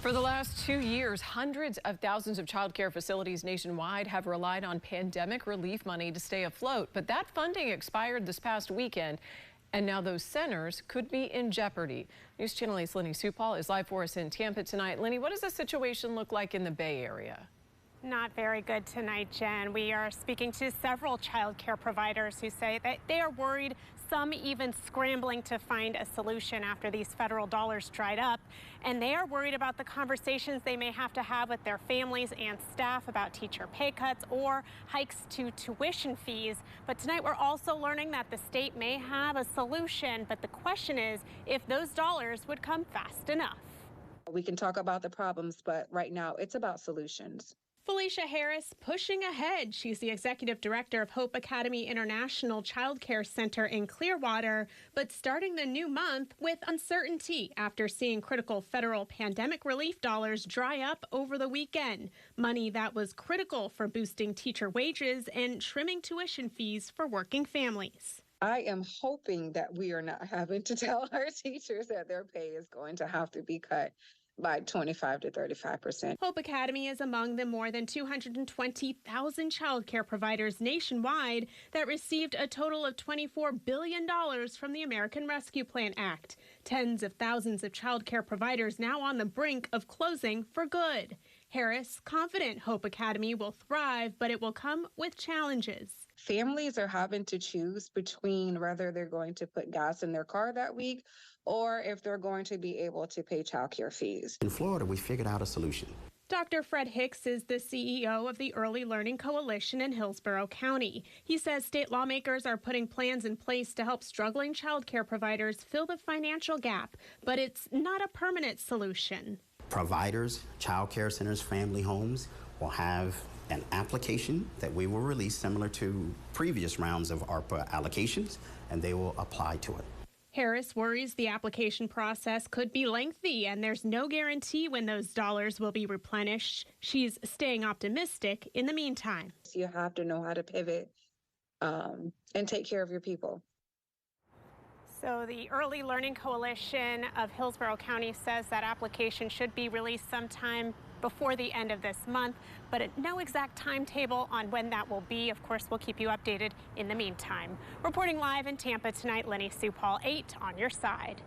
For the last 2 years, hundreds of thousands of child care facilities nationwide have relied on pandemic relief money to stay afloat. But that funding expired this past weekend, and now those centers could be in jeopardy. News Channel 8's Lenny Supal is live for us in Tampa tonight. Lenny, what does the situation look like in the Bay Area? Not very good tonight, Jen. We are speaking to several child care providers who say that they are worried, some even scrambling to find a solution after these federal dollars dried up. And they are worried about the conversations they may have to have with their families and staff about teacher pay cuts or hikes to tuition fees. But tonight we're also learning that the state may have a solution, but the question is if those dollars would come fast enough. We can talk about the problems, but right now it's about solutions. Felicia Harris pushing ahead. She's the executive director of Hope Academy International Child Care Center in Clearwater, but starting the new month with uncertainty after seeing critical federal pandemic relief dollars dry up over the weekend. Money that was critical for boosting teacher wages and trimming tuition fees for working families. I am hoping that we are not having to tell our teachers that their pay is going to have to be cut by 25 to 35%. Hope Academy is among the more than 220,000 child care providers nationwide that received a total of $24 billion from the American Rescue Plan Act. Tens of thousands of child care providers now on the brink of closing for good. Harris confident Hope Academy will thrive, but it will come with challenges. Families are having to choose between whether they're going to put gas in their car that week or if they're going to be able to pay child care fees. In Florida, we figured out a solution. Dr. Fred Hicks is the CEO of the Early Learning Coalition in Hillsborough County. He says state lawmakers are putting plans in place to help struggling child care providers fill the financial gap, but it's not a permanent solution. Providers, child care centers, family homes will have an application that we will release similar to previous rounds of ARPA allocations, and they will apply to it. Harris worries the application process could be lengthy and there's no guarantee when those dollars will be replenished. She's staying optimistic in the meantime. You have to know how to pivot and take care of your people. So the Early Learning Coalition of Hillsborough County says that application should be released sometime before the end of this month, but no exact timetable on when that will be. Of course, we'll keep you updated in the meantime. Reporting live in Tampa tonight, Lenny Supal, 8 on your side.